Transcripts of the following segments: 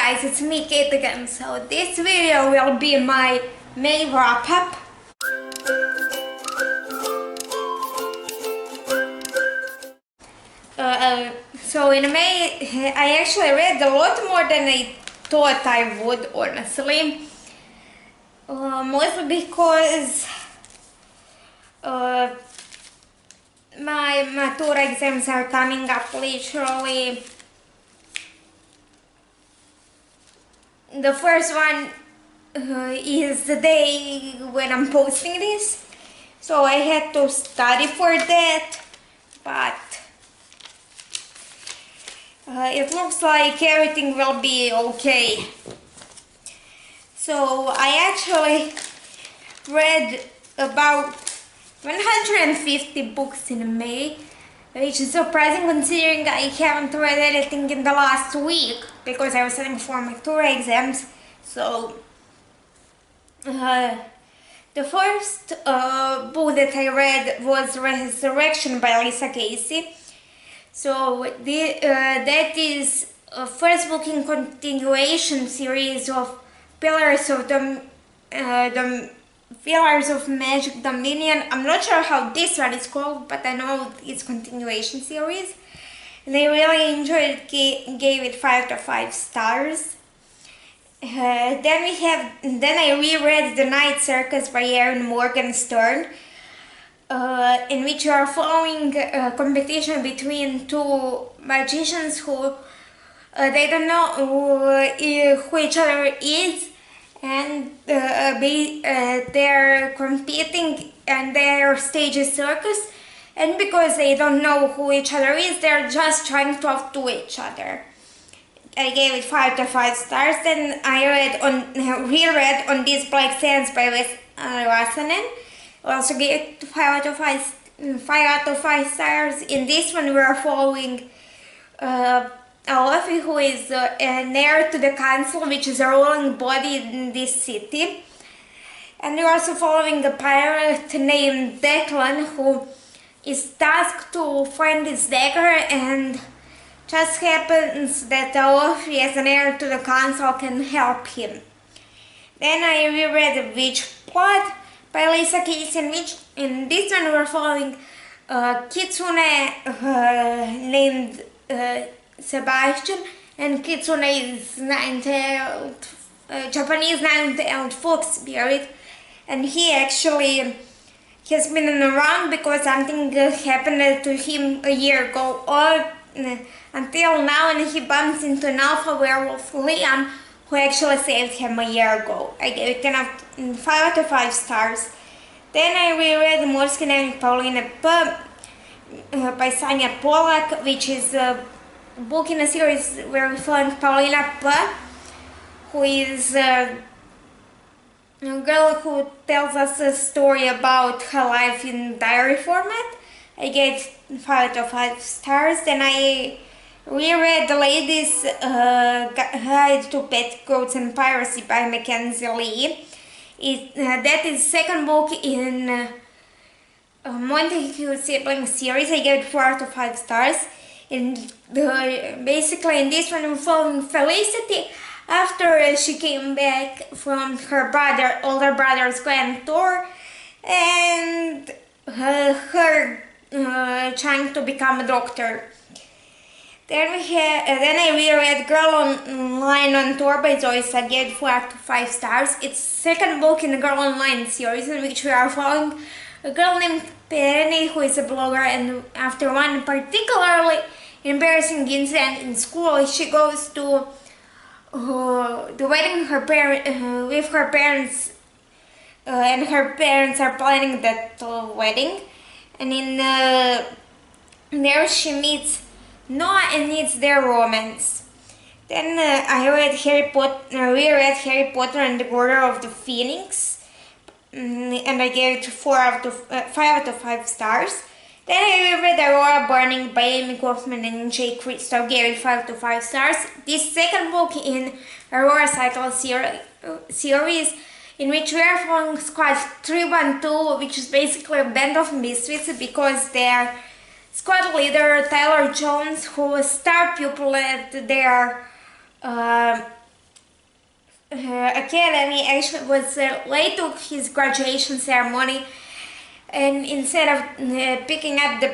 guys, it's me Kate again. So this video will be my May wrap-up. So in May, I actually read a lot more than I thought I would, honestly. Mostly because my tour exams are coming up literally. The first one is the day when I'm posting this, so I had to study for that, but it looks like everything will be okay. So I actually read about 150 books in May, which is surprising considering I haven't read anything in the last week because I was studying for my tour exams. So the first book that I read was Resurrection by Lisa Casey. So that is a first book in continuation series of Pillars of the Pillars of Magic Dominion. I'm not sure how this one is called, but I know it's continuation series. And I really enjoyed it, gave it 5 to 5 stars. Then I reread The Night Circus by Morgenstern, in which you are following a competition between two magicians who they don't know who each other is, and they're competing, and their stage is Circus, and because they don't know who each other is, they're just trying to outdo each other. I gave it 5 to 5 stars. Then I reread On These Black Sands by Readathon. Also gave it 5 out of 5 stars. In this one we are following Luffy, who is an heir to the council, which is a ruling body in this city. And we're also following a pirate named Declan, who is tasked to find his dagger, and just happens that Luffy, as an heir to the council, can help him. Then I reread The Witch Plot by Lisa Casey, in this one we're following Kitsune named Sebastian, and Kitsune is Japanese nine-tailed fox spirit, and he actually has been around because something happened to him a year ago, until now, and he bumps into an alpha werewolf, Leon, who actually saved him a year ago. I gave it 5 out of 5 stars. Then I reread Morgenstern and Paulina by Sonia Pollack, which is a book in a series where we find Paulina who is a girl who tells us a story about her life in diary format. I gave 5 out of 5 stars. Then I reread The Lady's Guide to Petticoats and Piracy by Mackenzie Lee. That is second book in Montague Siblings series. I gave it 4 out of 5 stars. Basically in this one we're following Felicity after she came back from her older brother's grand tour, and her trying to become a doctor. Then I reread Girl Online on Tour by Joyce. I gave 4 out of 5 stars. It's second book in the Girl Online series, in which we are following a girl named Penny, who is a blogger, and after one particularly embarrassing incident in school, she goes to the wedding with her parents, and her parents are planning that wedding, and in there she meets Noah and needs their romance. Then I reread Harry Potter and the Order of the Phoenix, and I gave it 5 out of 5 stars. Then I reread Aurora Burning by Amy Kaufman and Jay Kristoff, gave it 5 out of 5 stars. This second book in Aurora Cycle series, in which we are following Squad 312, which is basically a band of misfits because they're squad leader Tyler Jones, who was star pupil at their academy actually was late to his graduation ceremony, and instead of picking up the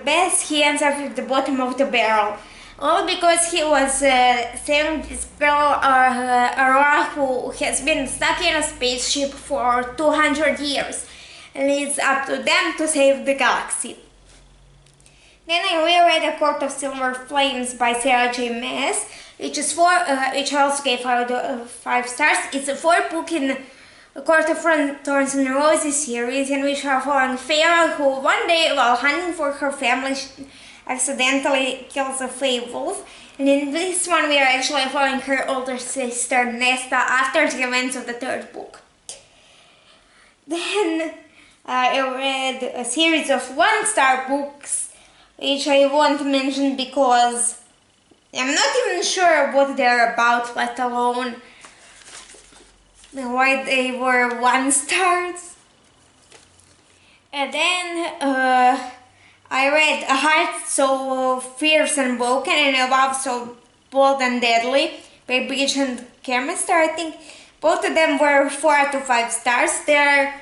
best, he ends up at the bottom of the barrel. All because he was saving this girl, Aurora, who has been stuck in a spaceship for 200 years, and it's up to them to save the galaxy. Then I reread A Court of Silver Flames by Sarah J. Maas, which I also gave 5 stars. It's a 4th book in A Court of Thorns and Roses series, in which we are following Farah, who one day, while hunting for her family, accidentally kills a fey wolf. And in this one, we are actually following her older sister Nesta after the events of the 3rd book. Then I read a series of 1-star books, which I won't mention because I'm not even sure what they're about, let alone why they were 1 stars. And then I read A Heart So Fierce and Broken and A Love So Bold and Deadly by Bridge and Chemister. I think both of them were 4 out of 5 stars. They're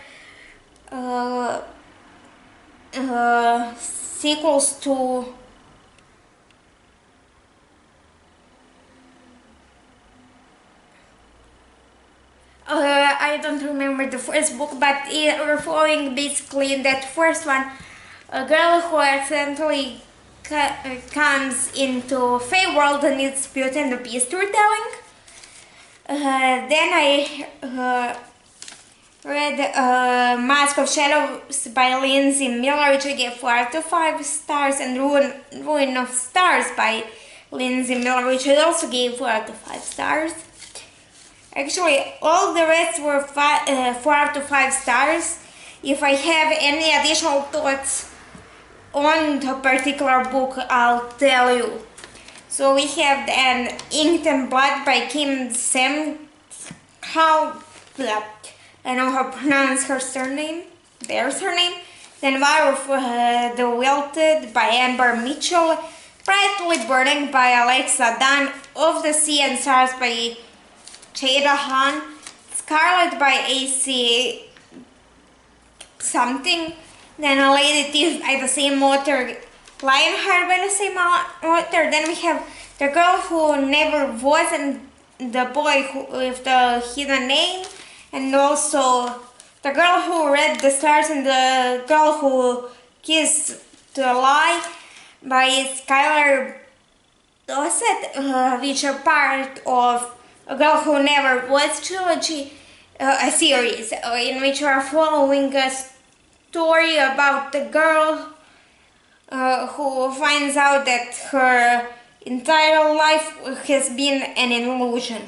sequels to I don't remember the first book, but we're following basically in that first one a girl who accidentally comes into Feyworld and it's Beauty and the Beast retelling. Then I read Mask of Shadows by Lindsay Miller, which I gave 4 out of 5 stars, and Ruin of Stars by Lindsay Miller, which I also gave 4 out of 5 stars. Actually, all the rest were 4 out of 5 stars. If I have any additional thoughts on the particular book, I'll tell you. So we have then Ink and Blood by Kim Sam. I know how to pronounce her surname. There's her name. Then War of the Wilted by Amber Mitchell. Brightly Burning by Alexa Dunn. Of the Sea and Stars by Shadowhunters. Scarlet by A.C. something. Then A Lady Thief by the same author. Lionheart by the same author. Then we have The Girl Who Never Was and The Boy with the Hidden Name. And also The Girl Who Read the Stars and The Girl Who Kissed the Lie by Skylar Dossett, which are part of A Girl Who Never Was trilogy, a series in which we are following a story about the girl who finds out that her entire life has been an illusion.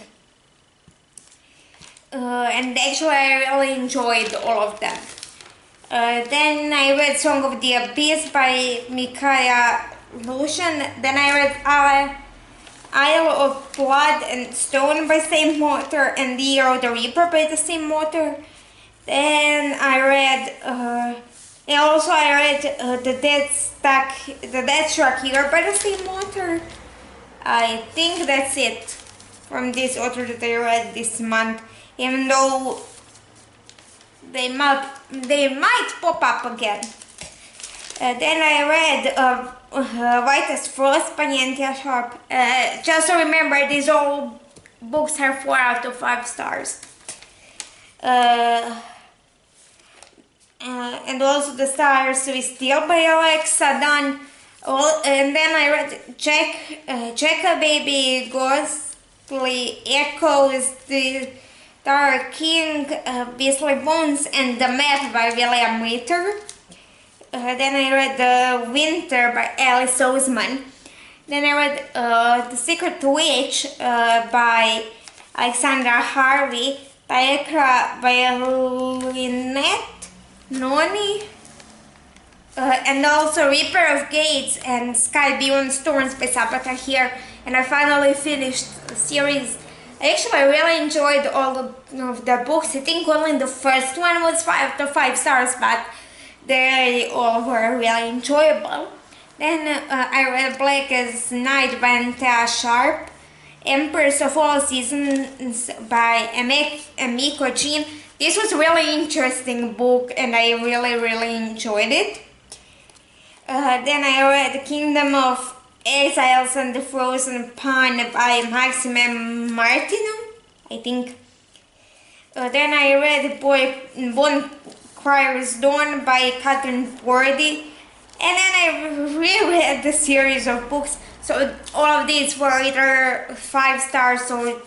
And actually I really enjoyed all of them. Then I read Song of the Abyss by Micaiah Lucian. Then I read Isle of Blood and Stone by the same author, and The Year of the Reaper by the same author. Then I read The Dead Struck Here by the same author. I think that's it from this author that I read this month, even though they might pop up again. Then I read White as Frost by Nyantia Sharp. Just to remember, these all books are 4 out of 5 stars. And also The Stars We Steal by Alexa Dunn. And then I read Jack Baby Ghostly Echoes, The Dark King, Beastly Bones, and The Math by William Ritter. Then I read The Winter by Alice Oseman. Then I read The Secret Witch by Alexandra Harvey, Diacra by Lynette Noni, and also Reaper of Gates and Sky Beyond Storms by Sabata here. And I finally finished the series. I really enjoyed all of the books. I think only the first one was 5 out of 5 stars, but they all were really enjoyable. Then I read Black as Night by Nyantia Sharp, Empress of All Seasons by Emiko Jean. This was a really interesting book and I really enjoyed it. Then I read Kingdom of Exiles and the Frozen Pond by Maxime Martineau, I think. Then I read Bonfire's Dawn by Catherine Bordy. And then I reread the series of books. So all of these were either 5 stars or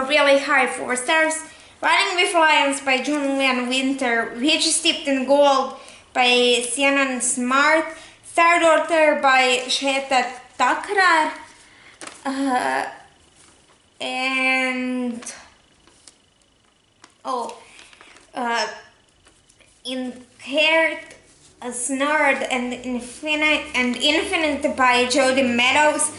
really high 4 stars. Running with Lions by Julian Winter, Witch Steeped in Gold by Shannon Smart, Star Daughter by Shweta Thakrar, Inherit, Snarred and Infinite by Jody Meadows.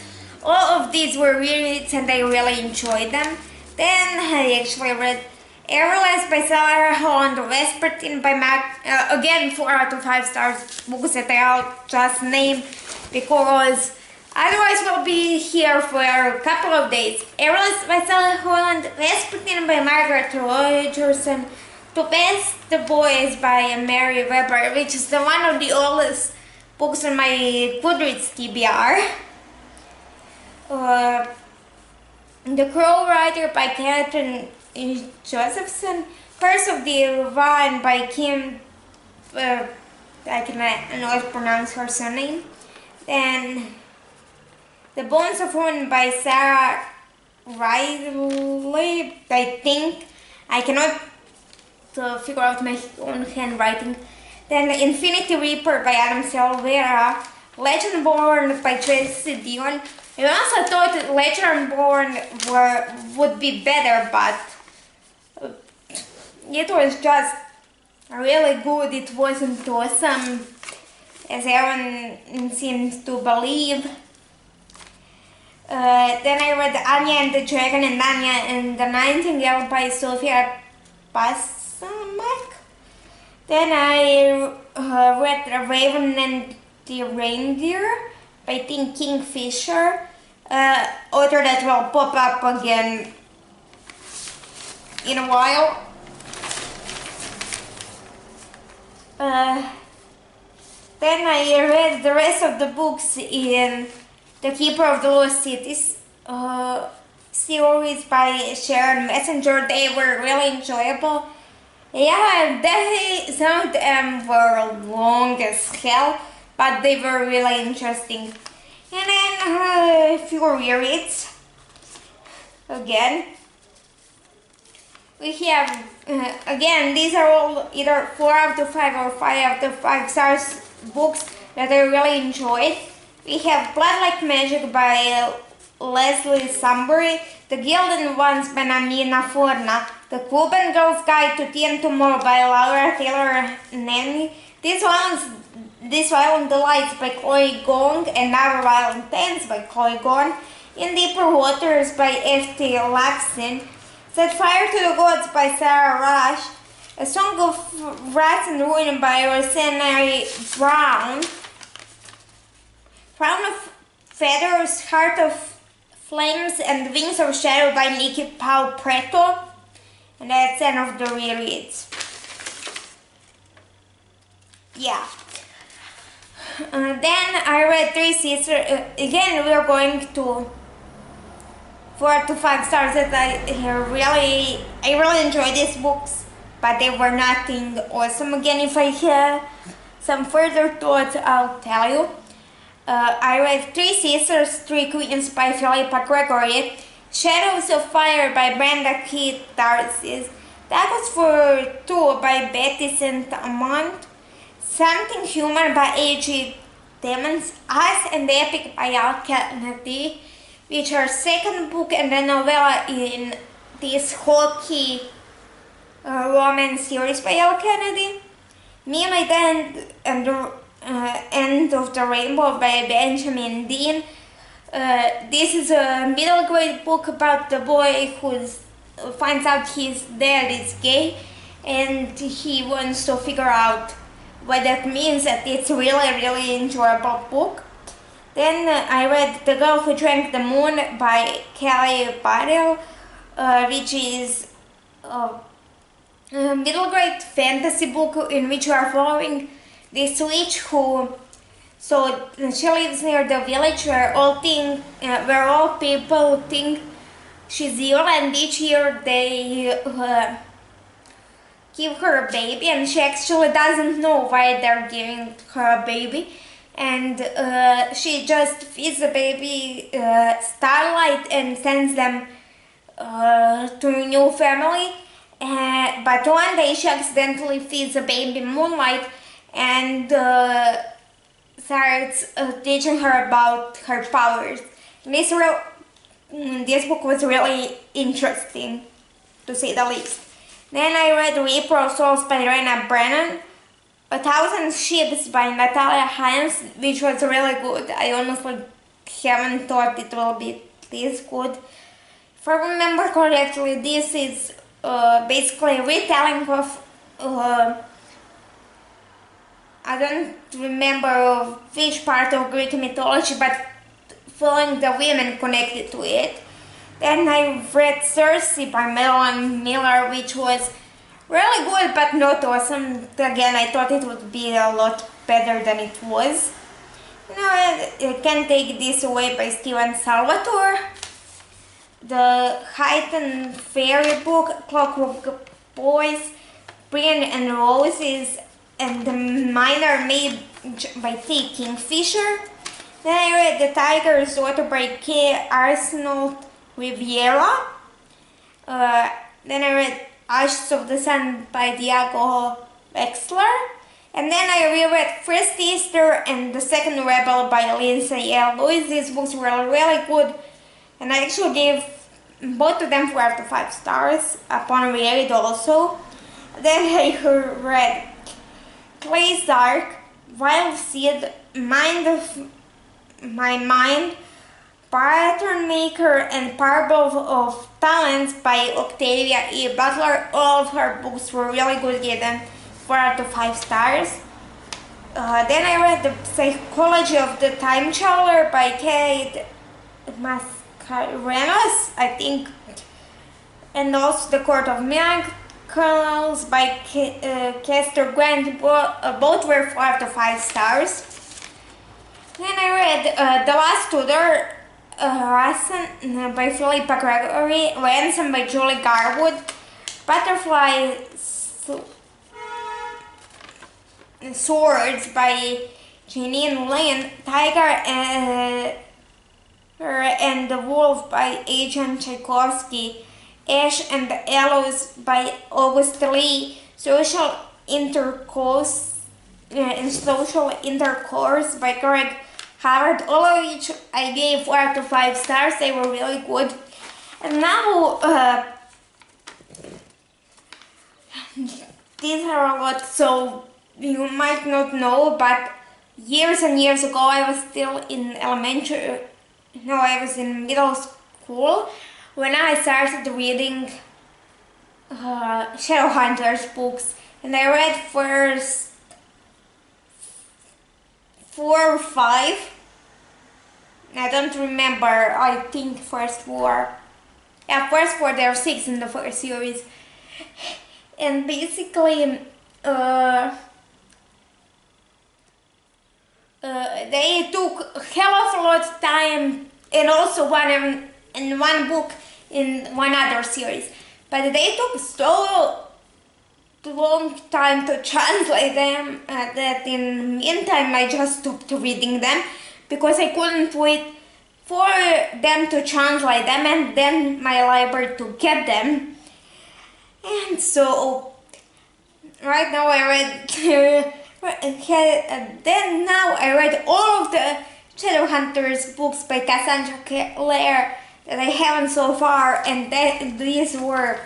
All of these were rereads and I really enjoyed them. Then I actually read Airless by Sarah Holland, Vespertine by again 4 out of 5 stars books that I'll just name because otherwise we'll be here for a couple of days. Airless by Sarah Holland, Vespertine by Margaret Rogerson, To Best the Boys by Mary Weber, which is one of the oldest books on my Goodreads TBR. The Crow Rider by Catherine Josephson, Curse of the Ravine by Kim, I cannot pronounce her surname. Then The Bones of Ruin by Sarah Riley, I think. I cannot figure out my own handwriting. Then Infinity Reaper by Adam Silvera, Legendborn by Tracy Dion. I also thought that Legendborn would be better, but it was just really good. It wasn't awesome, as everyone seems to believe. Then I read Anya and the Dragon and Anya and the Nightingale by Sofia Pasamak. Then I read The Raven and the Reindeer by Tim Kingfisher, author that will pop up again in a while. Then I read the rest of the books in The Keeper of the Lost Cities series by Sharon Messenger. They were really enjoyable. Yeah, some of them were long as hell, but they were really interesting. And then a few rereads. Again, we have, again, these are all either 4 out of 5 or 5 out of 5 stars books that I really enjoyed. We have Blood Like Magic by Leslie Sambury, The Gilded Ones by Namina Forna, The Cuban Girl's Guide to Tea and Tomorrow by Laura Taylor Nanny, This Violent Delights by Chloe Gong, and Never Violent Tales by Chloe Gong, In Deeper Waters by F.T. Laxton, Set Fire to the Gods by Sarah Rush, A Song of Wrath and Ruin by Rosemary Brown, Crown of Feathers, Heart of Flames, and Wings of Shadow by Nikki Pau Preto. And that's the end of the rereads. Yeah. Then I read Three Sisters. Again, we are going to 4 to 5 stars. That I really enjoyed these books, but they were nothing awesome. Again, if I have some further thoughts, I'll tell you. I read Three Sisters, Three Queens by Philippa Gregory, Shadows of Fire by Brenda Keith Darcis, That Was for Two by Betty St. Amant, Something Human by A.G. Demons, Us and the Epic by Al Kennedy, which are second book and a novella in this Hawkeye romance series by Al Kennedy, Me, My Dad, and the End of the Rainbow by Benjamin Dean. This is a middle grade book about the boy who finds out his dad is gay and he wants to figure out what that means. That it's really enjoyable book. Then I read The Girl Who Drank the Moon by Kelly Barrell, which is a middle grade fantasy book in which you are following this witch who, so she lives near the village where all people think she's ill, and each year they give her a baby, and she actually doesn't know why they're giving her a baby, and she just feeds the baby starlight and sends them to a new family. But one day she accidentally feeds the baby moonlight and starts teaching her about her powers. This book was really interesting, to say the least. Then I read Reaper of Souls by Raina Brennan, 1,000 Ships by Natalia Hines, which was really good. I honestly haven't thought it will be this good. If I remember correctly, this is basically a retelling of I don't remember which part of Greek mythology, but following the women connected to it. Then I read Cersei by Marilyn Miller, which was really good but not awesome. Again, I thought it would be a lot better than it was. I Can't Take This Away by Steven Salvatore. The Heightened Fairy book, Clockwork Boys, Brian and Roses, and The Minor Maid by T. Kingfisher. Then I read The Tiger's Daughter by K. Arsenault Riviera. Then I read Ashes of the Sun by Diego Wexler. And then I reread First Easter and The Second Rebel by Lindsay L. Lewis. These books were really good, and I actually gave both of them 4 out of 5 stars upon reread also. Then I read Clay's Dark, Wild Seed, Mind of My Mind, Pattern Maker, and Parable of Talents by Octavia E. Butler. All of her books were really good, given 4 out of 5 stars. Then I read The Psychology of the Time Traveler by Kate Mascarenas, I think, and also The Court of Miracles by Kester Grant. Both were 4 out of 5 stars. Then I read The Last Tudor, Ransom by Philippa Gregory, Ransom by Julie Garwood, Butterfly Swords by Janine Lynn, Tiger and the Wolf by Agent Tchaikovsky, Ash and the Aloes by August Lee, Social Intercourse by Greg Howard. All of which I gave 4 out of 5 stars. They were really good. And now these are a lot, so you might not know, but years and years ago I was still in I was in middle school when I started reading Shadowhunters books, and I read first 4 or 5. I don't remember, I think first 4. Yeah, first 4, there are 6 in the first series. And basically, they took hell of a lot of time, and also one book in one other series, but they took so long time to translate them that in the meantime I just stopped reading them because I couldn't wait for them to translate them and then my library to get them. And so right now I read then now I read all of the Shadowhunters books by Cassandra Clare that I haven't so far, and these were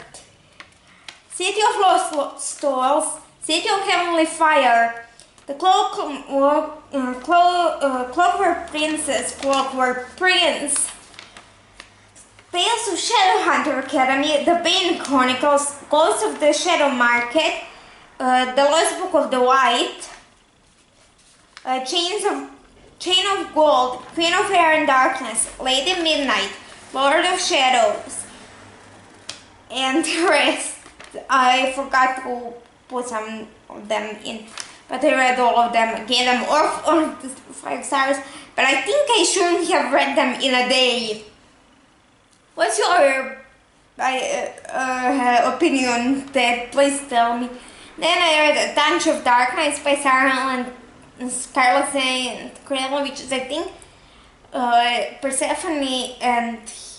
City of Lost Souls, City of Heavenly Fire, The Clockwork Princess, Clockwork Prince, Tales of Shadowhunter Academy, The Bane Chronicles, Ghosts of the Shadow Market, The Lost Book of the White, Chains of Chain of Gold, Queen of Air and Darkness, Lady Midnight, Lord of Shadows, and the rest. I forgot to put some of them in, but I read all of them, gave them all 5 stars, but I think I shouldn't have read them in a day. What's your opinion? That please tell me. Then I read A Touch of Darkness by Sarah and Scarlet and Krell, which is I think Persephone and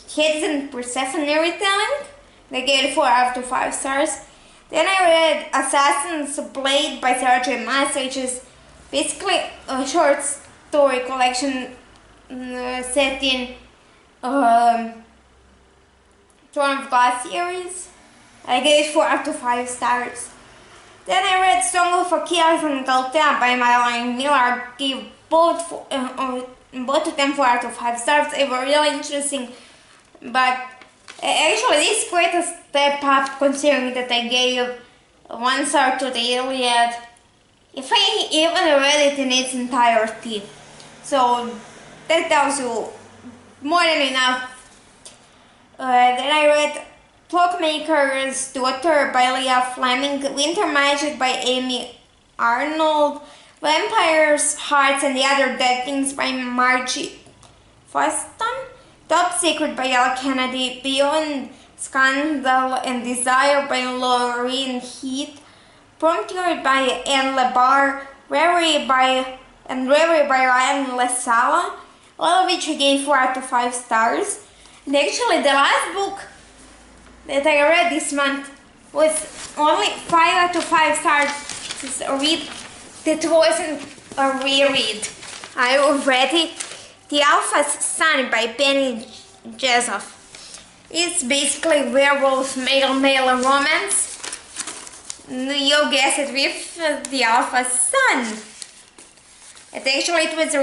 Hades and Persephone retelling. They gave 4 out of 5 stars. Then I read Assassin's Blade by Cersei and Maas, which is basically a short story collection set in Throne of God series. I gave it 4 out of 5 stars. Then I read Song of Achilles and Galtea by Marilyn. I gave both of them 4 out of 5 stars. They were really interesting, but actually this is quite a step up considering that I gave 1 star to the Iliad, if I even read it in its entirety. So that tells you more than enough. Then I read Clockmaker's Daughter by Leah Fleming, Winter Magic by Amy Arnold, Vampire's Hearts and the Other Dead Things by Margie Foston, Top Secret by Al Kennedy, Beyond Scandal and Desire by Laureen Heath, Prompted by Anne LeBar, Reverie by Ryan Lesala, all of which I gave 4 out of 5 stars. And actually the last book that I read this month was only 5 out of 5 stars. It's a read that wasn't a reread. I read it, The Alpha's Son by Penny Jessoff. It's basically werewolf male romance. You guess it, with the Alpha's Son. It was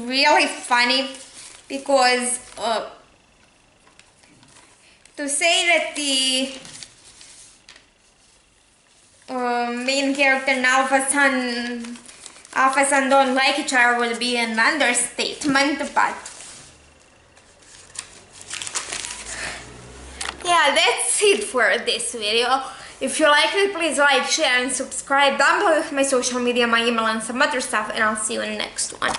really funny because to say that the main character and Alpha Son don't like each other would be an understatement, but yeah, that's it for this video. If you liked it, please like, share and subscribe. Down below with my social media, my email and some other stuff, and I'll see you in the next one.